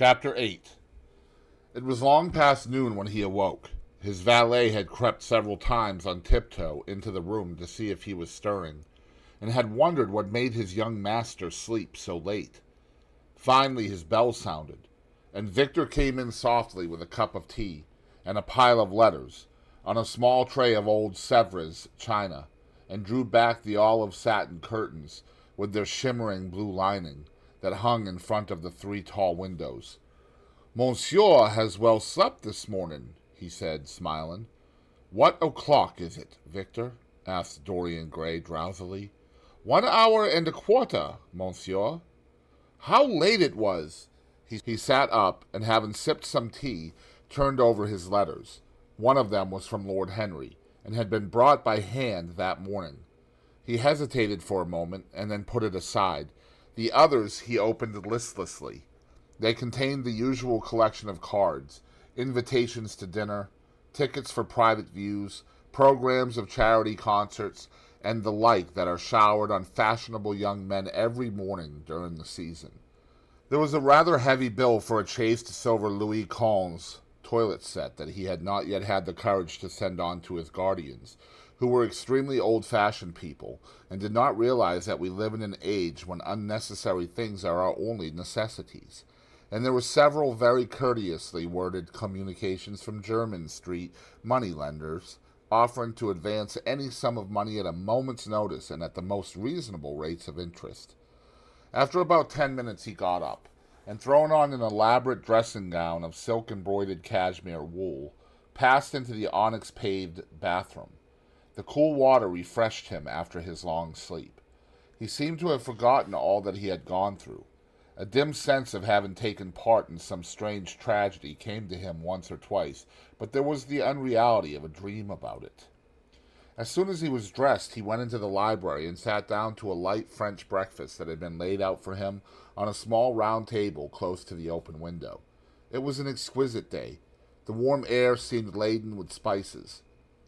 Chapter 8. It was long past noon when he awoke. His valet had crept several times on tiptoe into the room to see if he was stirring, and had wondered what made his young master sleep so late. Finally his bell sounded, and Victor came in softly with a cup of tea and a pile of letters on a small tray of old Sèvres china, and drew back the olive satin curtains with their shimmering blue lining that hung in front of the three tall windows. "Monsieur has well slept this morning," he said, smiling. "What o'clock is it, Victor?" asked Dorian Gray drowsily. "1 hour and a quarter, monsieur." How late it was! He sat up, and having sipped some tea, turned over his letters. One of them was from Lord Henry, and had been brought by hand that morning. He hesitated for a moment, and then put it aside. The others he opened listlessly. They contained the usual collection of cards, invitations to dinner, tickets for private views, programs of charity concerts, and the like that are showered on fashionable young men every morning during the season. There was a rather heavy bill for a chased silver Louis Quinze toilet set that he had not yet had the courage to send on to his guardians, who were extremely old-fashioned people, and did not realize that we live in an age when unnecessary things are our only necessities. And there were several very courteously worded communications from Jermyn Street money-lenders, offering to advance any sum of money at a moment's notice and at the most reasonable rates of interest. After about 10 minutes he got up, and throwing on an elaborate dressing gown of silk-embroidered cashmere wool, passed into the onyx-paved bathroom. The cool water refreshed him after his long sleep. He seemed to have forgotten all that he had gone through. A dim sense of having taken part in some strange tragedy came to him once or twice, but there was the unreality of a dream about it. As soon as he was dressed, he went into the library and sat down to a light French breakfast that had been laid out for him on a small round table close to the open window. It was an exquisite day. The warm air seemed laden with spices.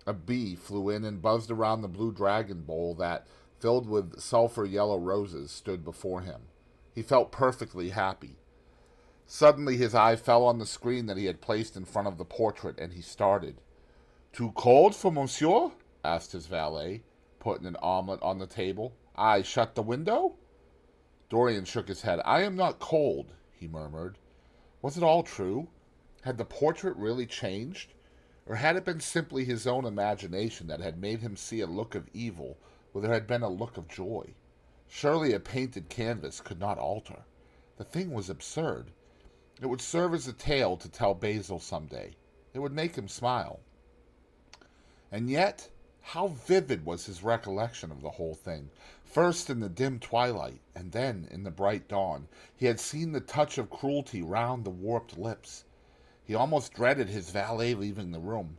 A bee flew in and buzzed around the blue dragon bowl that, filled with sulphur-yellow roses, stood before him. He felt perfectly happy. Suddenly his eye fell on the screen that he had placed in front of the portrait, and he started. "Too cold for monsieur?" asked his valet, putting an omelette on the table. "I shut the window?" Dorian shook his head. "I am not cold," he murmured. Was it all true? Had the portrait really changed? Or had it been simply his own imagination that had made him see a look of evil where there had been a look of joy? Surely a painted canvas could not alter. The thing was absurd. It would serve as a tale to tell Basil some day. It would make him smile. And yet, how vivid was his recollection of the whole thing. First in the dim twilight, and then in the bright dawn, he had seen the touch of cruelty round the warped lips. He almost dreaded his valet leaving the room.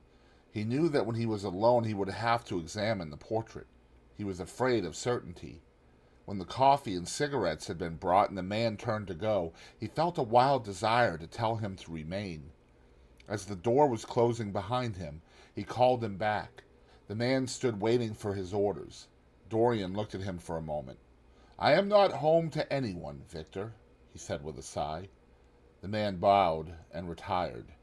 He knew that when he was alone he would have to examine the portrait. He was afraid of certainty. When the coffee and cigarettes had been brought and the man turned to go, he felt a wild desire to tell him to remain. As the door was closing behind him, he called him back. The man stood waiting for his orders. Dorian looked at him for a moment. "I am not home to anyone, Victor," he said with a sigh. The man bowed and retired.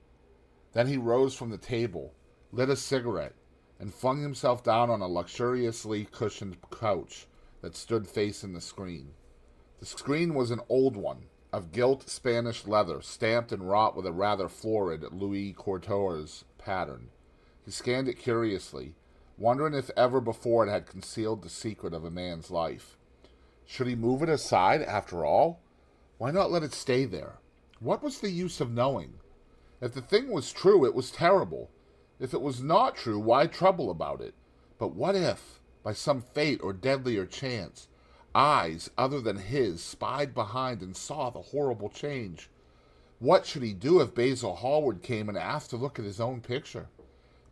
Then he rose from the table, lit a cigarette, and flung himself down on a luxuriously cushioned couch that stood facing the screen. The screen was an old one, of gilt Spanish leather, stamped and wrought with a rather florid Louis Quatorze pattern. He scanned it curiously, wondering if ever before it had concealed the secret of a man's life. Should he move it aside, after all? Why not let it stay there? What was the use of knowing? If the thing was true, it was terrible. If it was not true, why trouble about it? But what if, by some fate or deadlier chance, eyes other than his spied behind and saw the horrible change? What should he do if Basil Hallward came and asked to look at his own picture?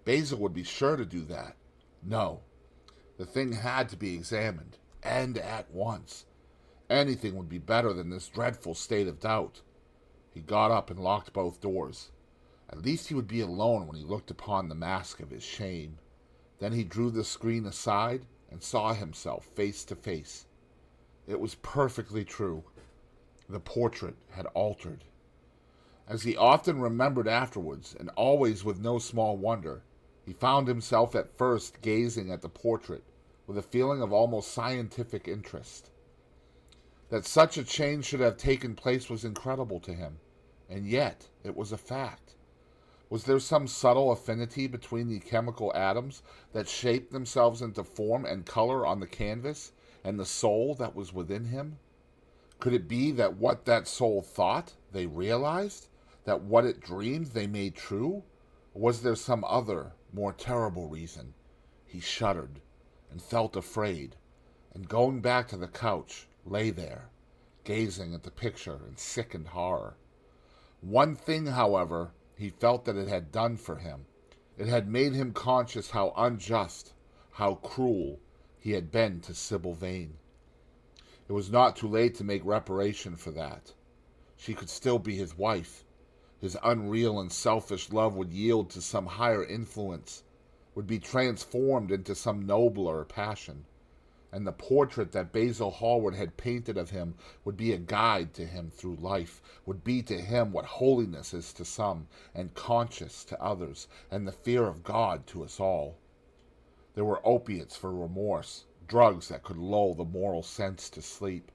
Basil would be sure to do that. No, the thing had to be examined, and at once. Anything would be better than this dreadful state of doubt. He got up and locked both doors. At least he would be alone when he looked upon the mask of his shame. Then he drew the screen aside and saw himself face to face. It was perfectly true. The portrait had altered. As he often remembered afterwards, and always with no small wonder, he found himself at first gazing at the portrait with a feeling of almost scientific interest. That such a change should have taken place was incredible to him, and yet it was a fact. Was there some subtle affinity between the chemical atoms that shaped themselves into form and color on the canvas, and the soul that was within him? Could it be that what that soul thought, they realized? That what it dreamed, they made true? Or was there some other, more terrible reason? He shuddered and felt afraid, and going back to the couch, lay there, gazing at the picture in sickened horror. One thing, however, he felt that it had done for him. It had made him conscious how unjust, how cruel he had been to Sybil Vane. It was not too late to make reparation for that. She could still be his wife. His unreal and selfish love would yield to some higher influence, would be transformed into some nobler passion, and the portrait that Basil Hallward had painted of him would be a guide to him through life, would be to him what holiness is to some, and conscience to others, and the fear of God to us all. There were opiates for remorse, drugs that could lull the moral sense to sleep.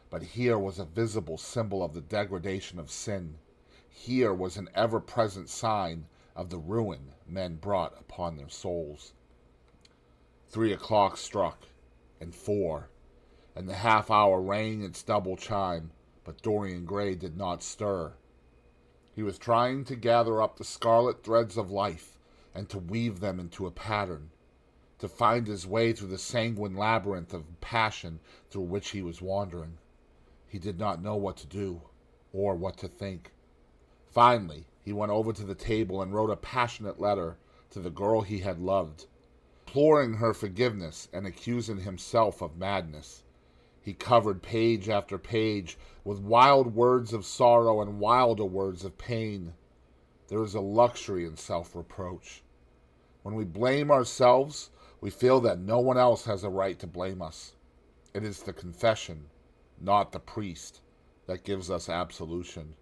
But here was a visible symbol of the degradation of sin. Here was an ever-present sign of the ruin men brought upon their souls. 3 o'clock struck, and 4, and the half-hour rang its double chime, but Dorian Gray did not stir. He was trying to gather up the scarlet threads of life and to weave them into a pattern, to find his way through the sanguine labyrinth of passion through which he was wandering. He did not know what to do, or what to think. Finally, he went over to the table and wrote a passionate letter to the girl he had loved, imploring her forgiveness and accusing himself of madness. He covered page after page with wild words of sorrow and wilder words of pain. There is a luxury in self-reproach. When we blame ourselves, we feel that no one else has a right to blame us. It is the confession, not the priest, that gives us absolution.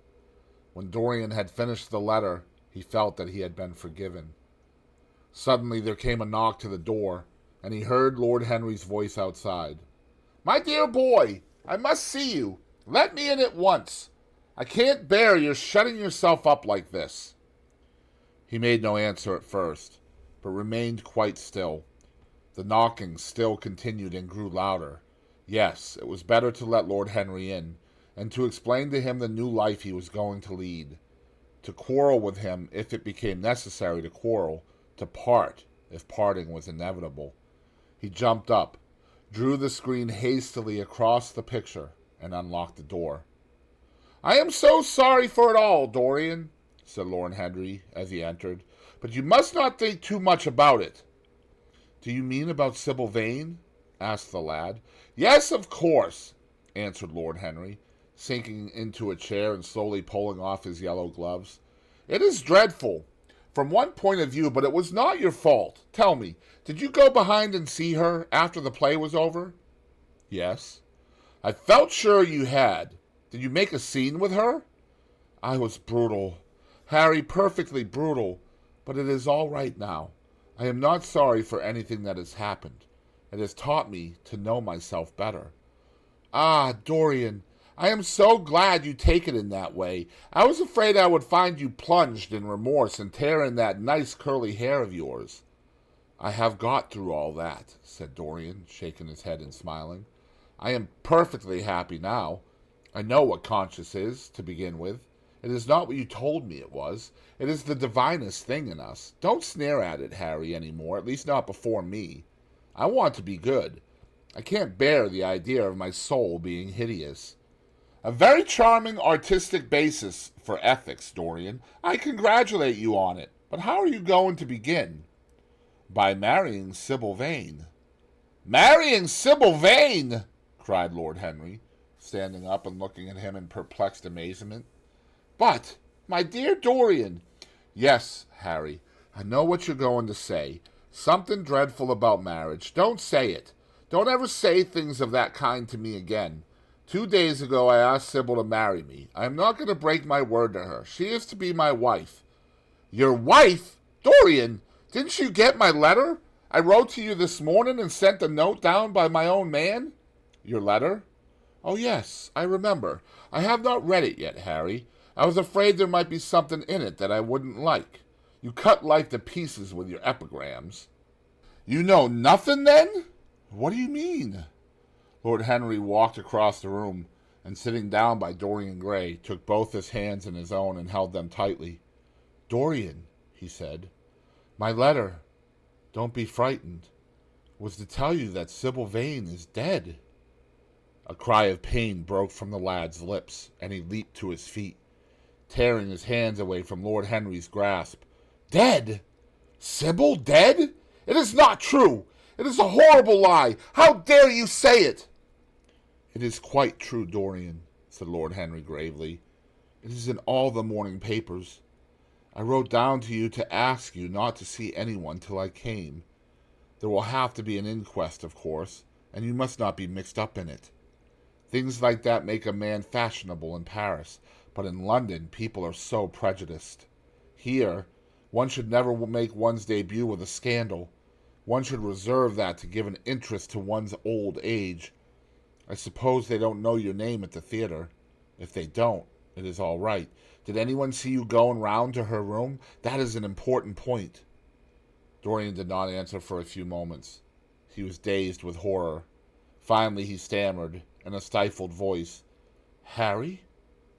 When Dorian had finished the letter, he felt that he had been forgiven. Suddenly there came a knock to the door, and he heard Lord Henry's voice outside. "My dear boy, I must see you. Let me in at once. I can't bear your shutting yourself up like this." He made no answer at first, but remained quite still. The knocking still continued and grew louder. Yes, it was better to let Lord Henry in, and to explain to him the new life he was going to lead. To quarrel with him if it became necessary to quarrel, to part if parting was inevitable. He jumped up, drew the screen hastily across the picture, and unlocked the door. "I am so sorry for it all, Dorian," said Lord Henry as he entered, "but you must not think too much about it." "Do you mean about Sybil Vane?" asked the lad. "Yes, of course," answered Lord Henry, sinking into a chair and slowly pulling off his yellow gloves. "It is dreadful, from one point of view, but it was not your fault. Tell me, did you go behind and see her after the play was over?" "Yes." "I felt sure you had. Did you make a scene with her?" "I was brutal, Harry, perfectly brutal, but it is all right now. I am not sorry for anything that has happened. It has taught me to know myself better." "Ah, Dorian, I am so glad you take it in that way. I was afraid I would find you plunged in remorse and tearing that nice curly hair of yours." "I have got through all that," said Dorian, shaking his head and smiling. "I am perfectly happy now. I know what conscience is, to begin with. It is not what you told me it was. It is the divinest thing in us. Don't sneer at it, Harry, any more, at least not before me. I want to be good. I can't bear the idea of my soul being hideous." "A very charming artistic basis for ethics, Dorian. I congratulate you on it. But how are you going to begin?" "By marrying Sybil Vane." "Marrying Sybil Vane!" cried Lord Henry, standing up and looking at him in perplexed amazement. "But, my dear Dorian—" "Yes, Harry, I know what you're going to say. Something dreadful about marriage. Don't say it. Don't ever say things of that kind to me again. 2 days ago I asked Sybil to marry me. I am not going to break my word to her. She is to be my wife. Your wife? Dorian, didn't you get my letter? I wrote to you this morning and sent the note down by my own man. Your letter? Oh, yes, I remember. I have not read it yet, Harry. I was afraid there might be something in it that I wouldn't like. You cut life to pieces with your epigrams. You know nothing, then? What do you mean? Lord Henry walked across the room and, sitting down by Dorian Gray, took both his hands in his own and held them tightly. Dorian, he said, my letter, don't be frightened, was to tell you that Sybil Vane is dead. A cry of pain broke from the lad's lips, and he leaped to his feet, tearing his hands away from Lord Henry's grasp. Dead? Sybil dead? It is not true. It is a horrible lie. How dare you say it? It is quite true, Dorian, said Lord Henry gravely. It is in all the morning papers. I wrote down to you to ask you not to see anyone till I came. There will have to be an inquest, of course, and you must not be mixed up in it. Things like that make a man fashionable in Paris, but in London people are so prejudiced. Here, one should never make one's debut with a scandal. One should reserve that to give an interest to one's old age. I suppose they don't know your name at the theater. If they don't, it is all right. Did anyone see you going round to her room? That is an important point. Dorian did not answer for a few moments. He was dazed with horror. Finally he stammered, in a stifled voice, Harry,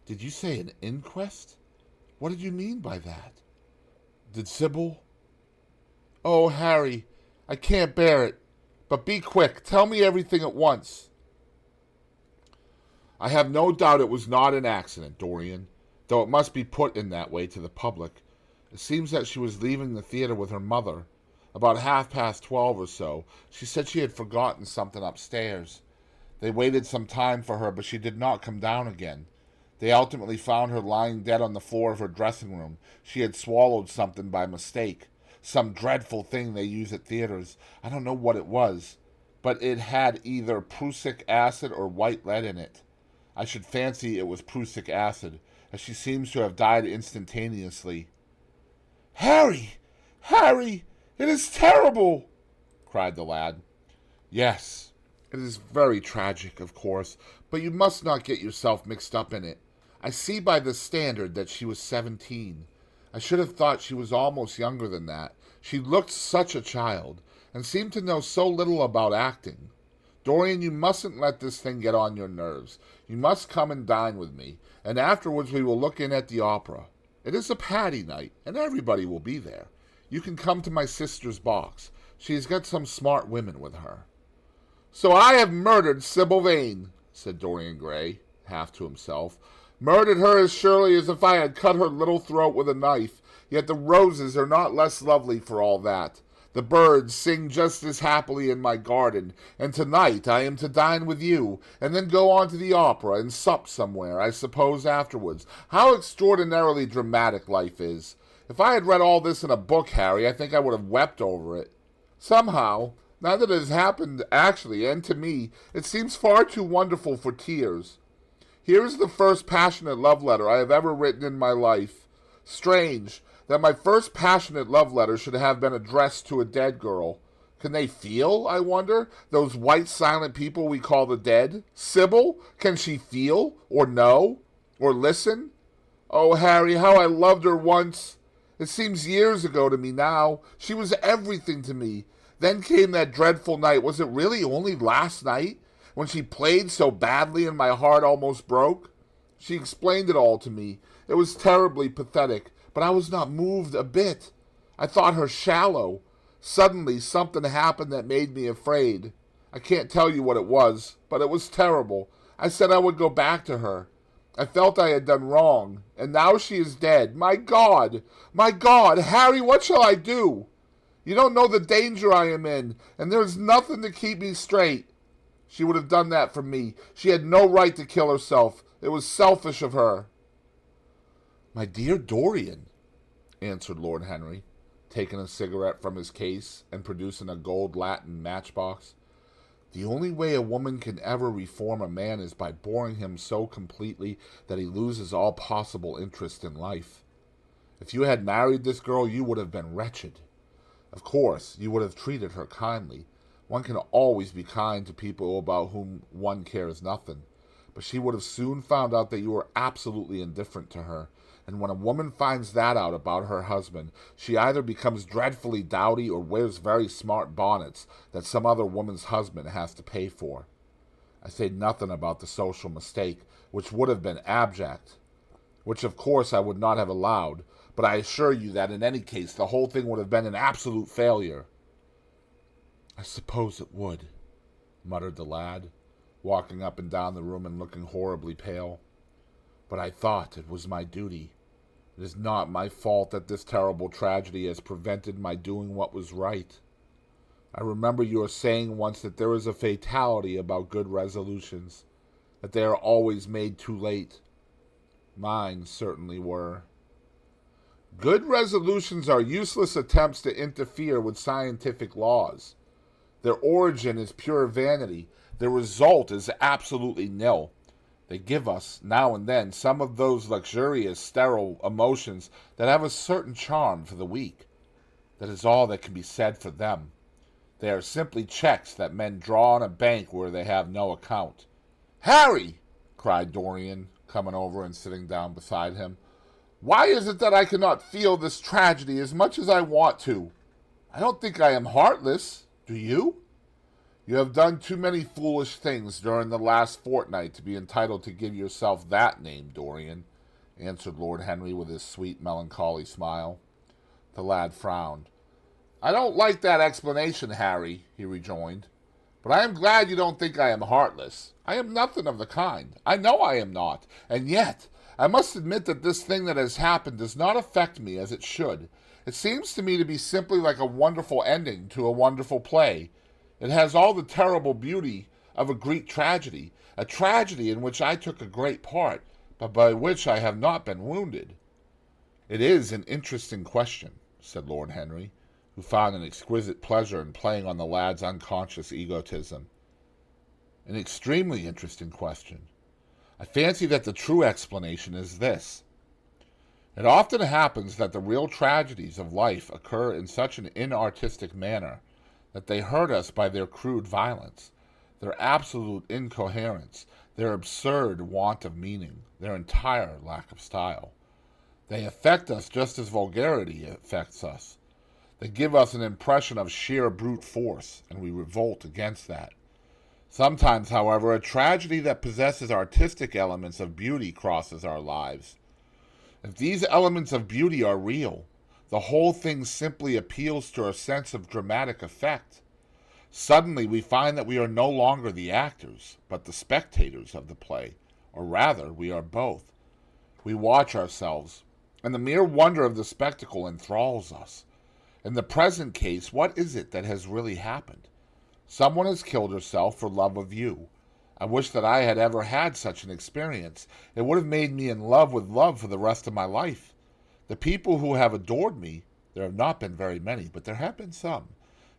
did you say an inquest? What did you mean by that? Did Sybil? Oh, Harry, I can't bear it. But be quick. Tell me everything at once. I have no doubt it was not an accident, Dorian, though it must be put in that way to the public. It seems that she was leaving the theater with her mother. About 12:30 or so, she said she had forgotten something upstairs. They waited some time for her, but she did not come down again. They ultimately found her lying dead on the floor of her dressing room. She had swallowed something by mistake. Some dreadful thing they use at theaters. I don't know what it was, but it had either prussic acid or white lead in it. I should fancy it was prussic acid, as she seems to have died instantaneously. Harry! Harry! It is terrible! Cried the lad. Yes, it is very tragic, of course, but you must not get yourself mixed up in it. I see by the standard that she was 17. I should have thought she was almost younger than that. She looked such a child, and seemed to know so little about acting. Dorian, you mustn't let this thing get on your nerves. You must come and dine with me, and afterwards we will look in at the opera. It is a Paddy night, and everybody will be there. You can come to my sister's box. She has got some smart women with her. So I have murdered Sybil Vane, said Dorian Gray, half to himself. Murdered her as surely as if I had cut her little throat with a knife. Yet the roses are not less lovely for all that. The birds sing just as happily in my garden, and tonight I am to dine with you, and then go on to the opera and sup somewhere, I suppose, afterwards. How extraordinarily dramatic life is. If I had read all this in a book, Harry, I think I would have wept over it. Somehow, now that it has happened actually, and to me, it seems far too wonderful for tears. Here is the first passionate love letter I have ever written in my life. Strange that my first passionate love letter should have been addressed to a dead girl. Can they feel, I wonder, those white silent people we call the dead? Sybil, can she feel, or know, or listen? Oh, Harry, how I loved her once. It seems years ago to me now. She was everything to me. Then came that dreadful night. Was it really only last night, when she played so badly and my heart almost broke? She explained it all to me. It was terribly pathetic, but I was not moved a bit. I thought her shallow. Suddenly something happened that made me afraid. I can't tell you what it was, but it was terrible. I said I would go back to her. I felt I had done wrong, and now she is dead. My God! My God! Harry, what shall I do? You don't know the danger I am in, and there is nothing to keep me straight. She would have done that for me. She had no right to kill herself. It was selfish of her. My dear Dorian, answered Lord Henry, taking a cigarette from his case and producing a gold Latin matchbox, The only way a woman can ever reform a man is by boring him so completely that he loses all possible interest in life. If you had married this girl, you would have been wretched. Of course, you would have treated her kindly. One can always be kind to people about whom one cares nothing. But she would have soon found out that you were absolutely indifferent to her. And when a woman finds that out about her husband, she either becomes dreadfully dowdy or wears very smart bonnets that some other woman's husband has to pay for. I say nothing about the social mistake, which would have been abject, which of course I would not have allowed, but I assure you that in any case the whole thing would have been an absolute failure. I suppose it would, muttered the lad, walking up and down the room and looking horribly pale. But I thought it was my duty. It is not my fault that this terrible tragedy has prevented my doing what was right. I remember your saying once that there is a fatality about good resolutions, that they are always made too late. Mine certainly were. Good resolutions are useless attempts to interfere with scientific laws. Their origin is pure vanity. Their result is absolutely nil. They give us, now and then, some of those luxurious, sterile emotions that have a certain charm for the weak. That is all that can be said for them. They are simply checks that men draw on a bank where they have no account. "Harry!" cried Dorian, coming over and sitting down beside him. "Why is it that I cannot feel this tragedy as much as I want to? I don't think I am heartless. Do you?" "You have done too many foolish things during the last fortnight to be entitled to give yourself that name, Dorian," answered Lord Henry with his sweet, melancholy smile. The lad frowned. "I don't like that explanation, Harry," he rejoined. "But I am glad you don't think I am heartless. I am nothing of the kind. I know I am not. And yet, I must admit that this thing that has happened does not affect me as it should. It seems to me to be simply like a wonderful ending to a wonderful play. It has all the terrible beauty of a Greek tragedy, a tragedy in which I took a great part, but by which I have not been wounded." "It is an interesting question," said Lord Henry, who found an exquisite pleasure in playing on the lad's unconscious egotism. "An extremely interesting question. I fancy that the true explanation is this. It often happens that the real tragedies of life occur in such an inartistic manner that they hurt us by their crude violence, their absolute incoherence, their absurd want of meaning, their entire lack of style. They affect us just as vulgarity affects us. They give us an impression of sheer brute force, and we revolt against that. Sometimes, however, a tragedy that possesses artistic elements of beauty crosses our lives. If these elements of beauty are real, the whole thing simply appeals to our sense of dramatic effect. Suddenly we find that we are no longer the actors, but the spectators of the play, or rather, we are both. We watch ourselves, and the mere wonder of the spectacle enthralls us. In the present case, what is it that has really happened? Someone has killed herself for love of you. I wish that I had ever had such an experience. It would have made me in love with love for the rest of my life. The people who have adored me, there have not been very many, but there have been some,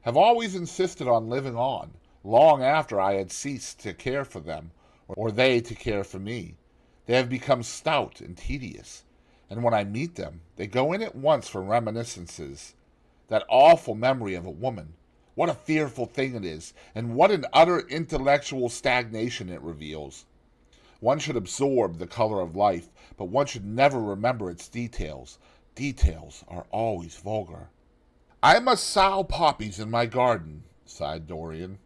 have always insisted on living on, long after I had ceased to care for them, or they to care for me. They have become stout and tedious, and when I meet them, they go in at once for reminiscences. That awful memory of a woman, what a fearful thing it is, and what an utter intellectual stagnation it reveals. One should absorb the color of life, but one should never remember its details. Details are always vulgar. "I must sow poppies in my garden," sighed Dorian.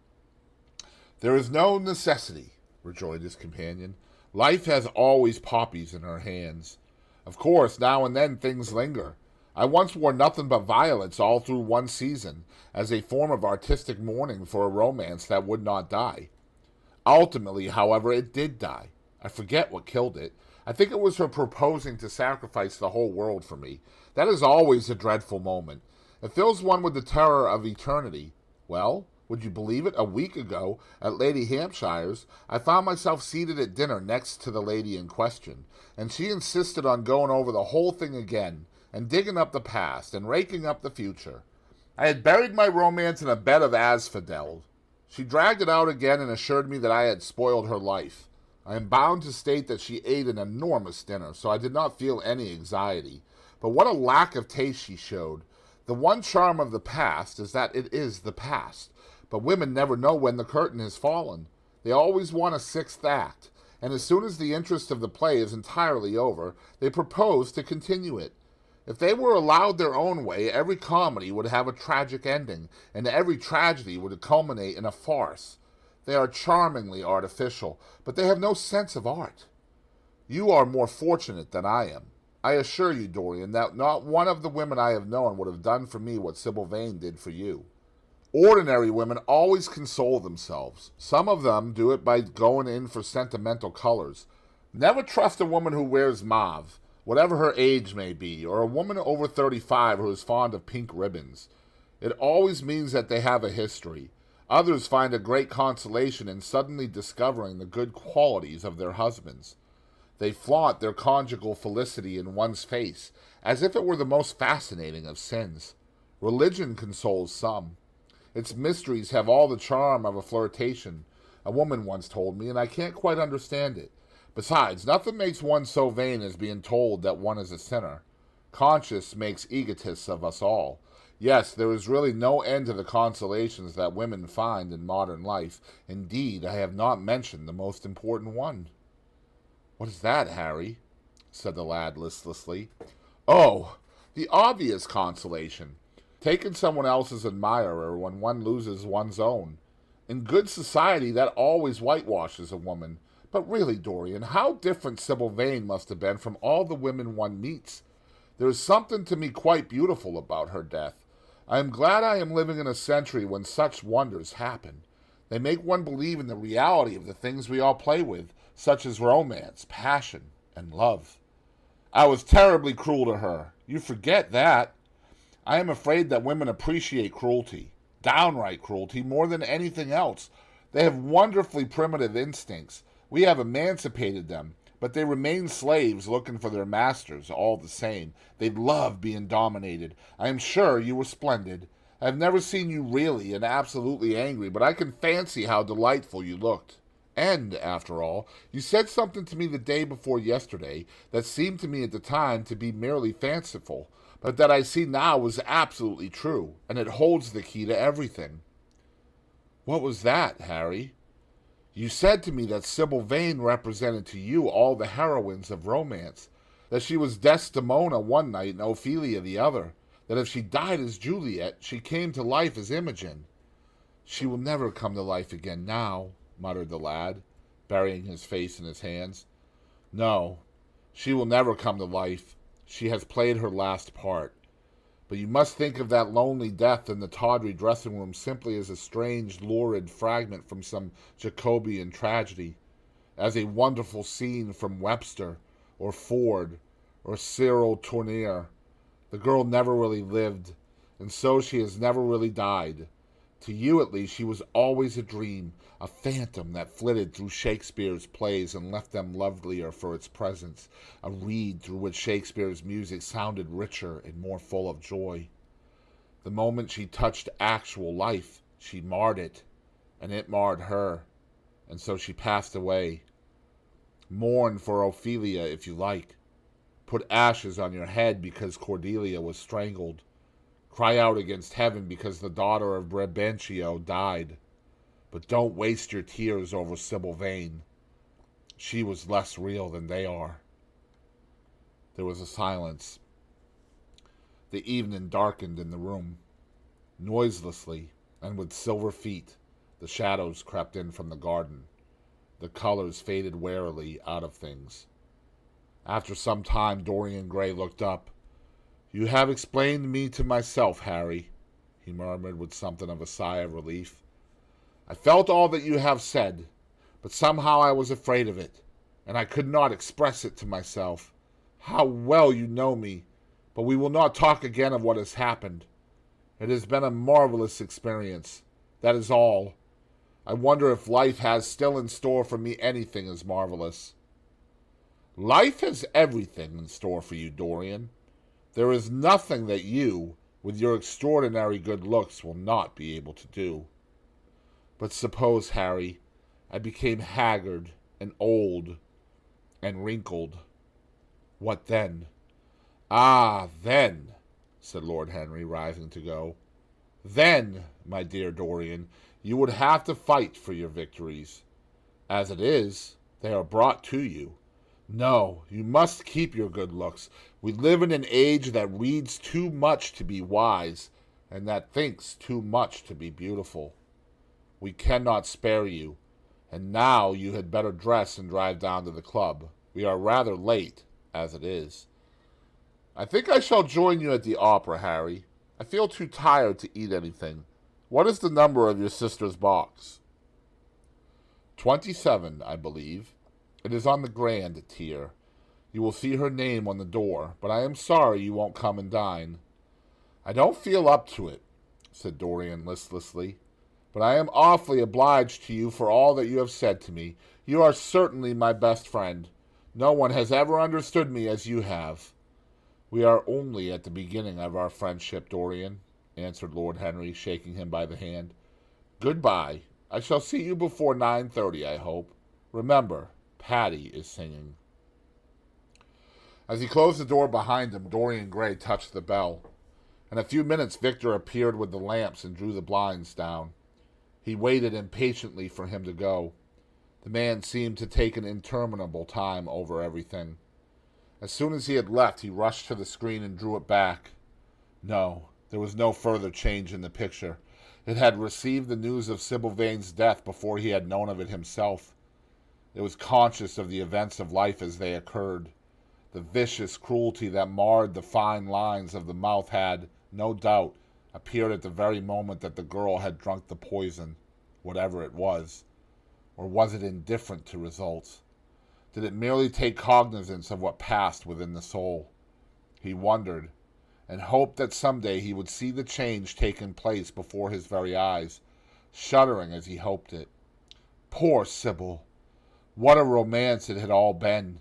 "There is no necessity," rejoined his companion. "Life has always poppies in her hands. Of course, now and then things linger. I once wore nothing but violets all through one season, as a form of artistic mourning for a romance that would not die. Ultimately, however, it did die. I forget what killed it. I think it was her proposing to sacrifice the whole world for me. That is always a dreadful moment. It fills one with the terror of eternity. Well, would you believe it? A week ago, at Lady Hampshire's, I found myself seated at dinner next to the lady in question, and she insisted on going over the whole thing again, and digging up the past, and raking up the future. I had buried my romance in a bed of asphodel. She dragged it out again and assured me that I had spoiled her life. I am bound to state that she ate an enormous dinner, so I did not feel any anxiety. But what a lack of taste she showed. The one charm of the past is that it is the past. But women never know when the curtain has fallen. They always want a sixth act, and as soon as the interest of the play is entirely over, they propose to continue it. If they were allowed their own way, every comedy would have a tragic ending, and every tragedy would culminate in a farce. They are charmingly artificial, but they have no sense of art. You are more fortunate than I am. I assure you, Dorian, that not one of the women I have known would have done for me what Sybil Vane did for you. Ordinary women always console themselves. Some of them do it by going in for sentimental colors. Never trust a woman who wears mauve, whatever her age may be, or a woman over 35 who is fond of pink ribbons. It always means that they have a history. Others find a great consolation in suddenly discovering the good qualities of their husbands. They flaunt their conjugal felicity in one's face, as if it were the most fascinating of sins. Religion consoles some. Its mysteries have all the charm of a flirtation, a woman once told me, and I can't quite understand it. Besides, nothing makes one so vain as being told that one is a sinner. Conscience makes egotists of us all. Yes, there is really no end to the consolations that women find in modern life. Indeed, I have not mentioned the most important one. "What is that, Harry?" said the lad listlessly. "Oh, the obvious consolation. Taking someone else's admirer when one loses one's own. In good society, that always whitewashes a woman. But really, Dorian, how different Sybil Vane must have been from all the women one meets. There is something to me quite beautiful about her death. I am glad I am living in a century when such wonders happen. They make one believe in the reality of the things we all play with, such as romance, passion, and love. I was terribly cruel to her. You forget that. I am afraid that women appreciate cruelty, downright cruelty, more than anything else. They have wonderfully primitive instincts. We have emancipated them, but they remain slaves looking for their masters all the same. They love being dominated. I am sure you were splendid. I have never seen you really and absolutely angry, but I can fancy how delightful you looked. And, after all, you said something to me the day before yesterday that seemed to me at the time to be merely fanciful, but that I see now was absolutely true, and it holds the key to everything." "What was that, Harry?" "You said to me that Sybil Vane represented to you all the heroines of romance, that she was Desdemona one night and Ophelia the other, that if she died as Juliet, she came to life as Imogen." "She will never come to life again now," muttered the lad, burying his face in his hands. "No, she will never come to life. She has played her last part. But you must think of that lonely death in the tawdry dressing-room simply as a strange, lurid fragment from some Jacobean tragedy, as a wonderful scene from Webster, or Ford, or Cyril Tourneur. The girl never really lived, and so she has never really died. To you, at least, she was always a dream, a phantom that flitted through Shakespeare's plays and left them lovelier for its presence, a reed through which Shakespeare's music sounded richer and more full of joy. The moment she touched actual life, she marred it, and it marred her, and so she passed away. Mourn for Ophelia if you like. Put ashes on your head because Cordelia was strangled. Cry out against heaven because the daughter of Brabantio died. But don't waste your tears over Sybil Vane. She was less real than they are." There was a silence. The evening darkened in the room. Noiselessly, and with silver feet, the shadows crept in from the garden. The colors faded warily out of things. After some time, Dorian Gray looked up. "You have explained me to myself, Harry," he murmured with something of a sigh of relief. "I felt all that you have said, but somehow I was afraid of it, and I could not express it to myself. How well you know me! But we will not talk again of what has happened. It has been a marvelous experience. That is all. I wonder if life has still in store for me anything as marvelous." "Life has everything in store for you, Dorian. There is nothing that you, with your extraordinary good looks, will not be able to do." But suppose, Harry, I became haggard and old and wrinkled. What then? Ah, then, said Lord Henry, rising to go. Then, my dear Dorian, you would have to fight for your victories. As it is, they are brought to you. No, you must keep your good looks. We live in an age that reads too much to be wise, and that thinks too much to be beautiful. We cannot spare you, and now you had better dress and drive down to the club. We are rather late, as it is. I think I shall join you at the opera, Harry. I feel too tired to eat anything. What is the number of your sister's box? 27, I believe. It is on the grand tier. You will see her name on the door, but I am sorry you won't come and dine. I don't feel up to it, said Dorian listlessly, but I am awfully obliged to you for all that you have said to me. You are certainly my best friend. No one has ever understood me as you have. We are only at the beginning of our friendship, Dorian, answered Lord Henry, shaking him by the hand. Goodbye. I shall see you before 9:30, I hope. Remember, Patty is singing. As he closed the door behind him, Dorian Gray touched the bell. In a few minutes, Victor appeared with the lamps and drew the blinds down. He waited impatiently for him to go. The man seemed to take an interminable time over everything. As soon as he had left, he rushed to the screen and drew it back. No, there was no further change in the picture. It had received the news of Sybil Vane's death before he had known of it himself. It was conscious of the events of life as they occurred. The vicious cruelty that marred the fine lines of the mouth had, no doubt, appeared at the very moment that the girl had drunk the poison, whatever it was. Or was it indifferent to results? Did it merely take cognizance of what passed within the soul? He wondered, and hoped that someday he would see the change taking place before his very eyes, shuddering as he hoped it. Poor Sybil! What a romance it had all been!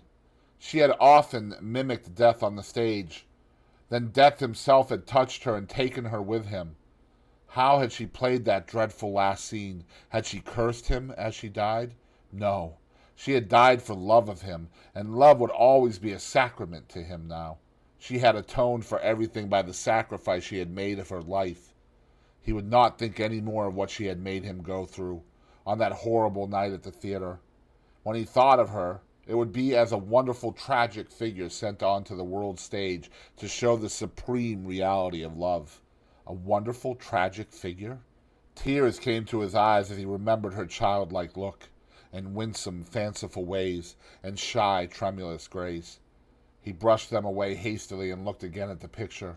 She had often mimicked death on the stage. Then death himself had touched her and taken her with him. How had she played that dreadful last scene? Had she cursed him as she died? No. She had died for love of him, and love would always be a sacrament to him now. She had atoned for everything by the sacrifice she had made of her life. He would not think any more of what she had made him go through on that horrible night at the theater. When he thought of her, it would be as a wonderful tragic figure sent onto the world stage to show the supreme reality of love. A wonderful tragic figure? Tears came to his eyes as he remembered her childlike look, and winsome, fanciful ways, and shy, tremulous grace. He brushed them away hastily and looked again at the picture.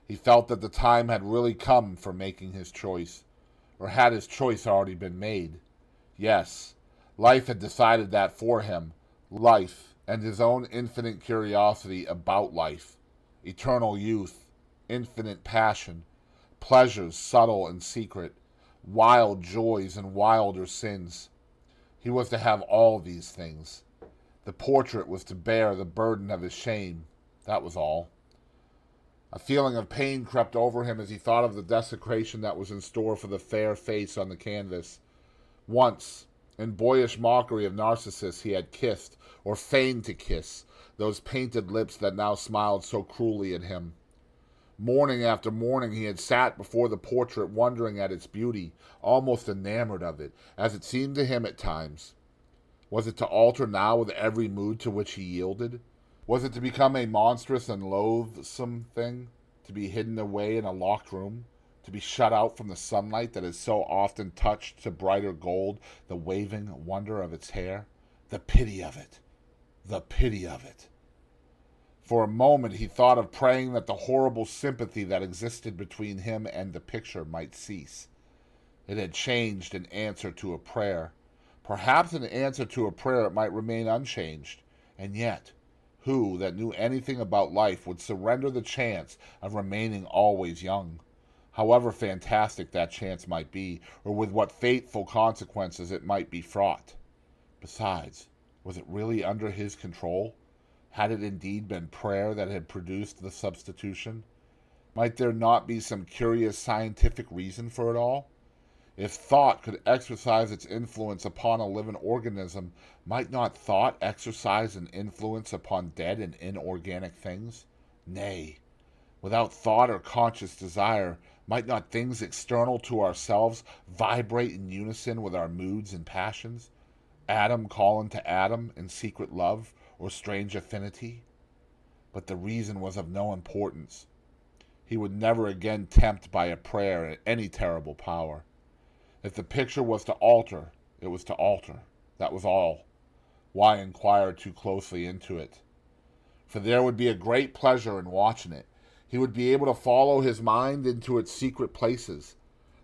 He felt that the time had really come for making his choice. Or had his choice already been made? Yes, life had decided that for him. Life, and his own infinite curiosity about life. Eternal youth, infinite passion, pleasures subtle and secret, wild joys and wilder sins. He was to have all these things. The portrait was to bear the burden of his shame. That was all. A feeling of pain crept over him as he thought of the desecration that was in store for the fair face on the canvas. Once, in boyish mockery of Narcissus, he had kissed, or feigned to kiss, those painted lips that now smiled so cruelly at him. Morning after morning he had sat before the portrait wondering at its beauty, almost enamored of it, as it seemed to him at times. Was it to alter now with every mood to which he yielded? Was it to become a monstrous and loathsome thing, to be hidden away in a locked room, to be shut out from the sunlight that has so often touched to brighter gold the waving wonder of its hair? The pity of it! The pity of it! For a moment he thought of praying that the horrible sympathy that existed between him and the picture might cease. It had changed in answer to a prayer. Perhaps in answer to a prayer it might remain unchanged. And yet, who that knew anything about life would surrender the chance of remaining always young? However fantastic that chance might be, or with what fateful consequences it might be fraught. Besides, was it really under his control? Had it indeed been prayer that had produced the substitution? Might there not be some curious scientific reason for it all? If thought could exercise its influence upon a living organism, might not thought exercise an influence upon dead and inorganic things? Nay, without thought or conscious desire, might not things external to ourselves vibrate in unison with our moods and passions? Atom calling to atom in secret love or strange affinity? But the reason was of no importance. He would never again tempt by a prayer any terrible power. If the picture was to alter, it was to alter. That was all. Why inquire too closely into it? For there would be a great pleasure in watching it. He would be able to follow his mind into its secret places.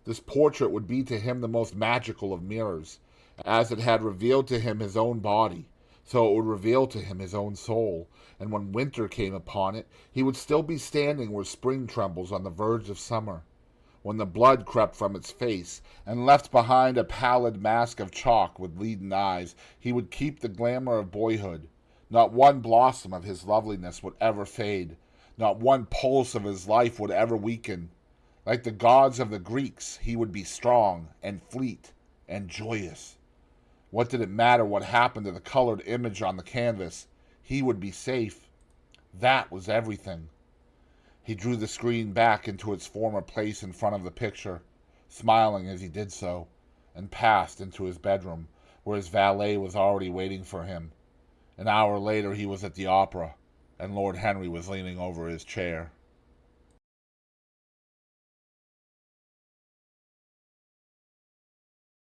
This portrait would be to him the most magical of mirrors. As it had revealed to him his own body, so it would reveal to him his own soul, and when winter came upon it, he would still be standing where spring trembles on the verge of summer. When the blood crept from its face, and left behind a pallid mask of chalk with leaden eyes, he would keep the glamour of boyhood. Not one blossom of his loveliness would ever fade. Not one pulse of his life would ever weaken. Like the gods of the Greeks, he would be strong and fleet and joyous. What did it matter what happened to the colored image on the canvas? He would be safe. That was everything. He drew the screen back into its former place in front of the picture, smiling as he did so, and passed into his bedroom, where his valet was already waiting for him. An hour later he was at the opera, and Lord Henry was leaning over his chair.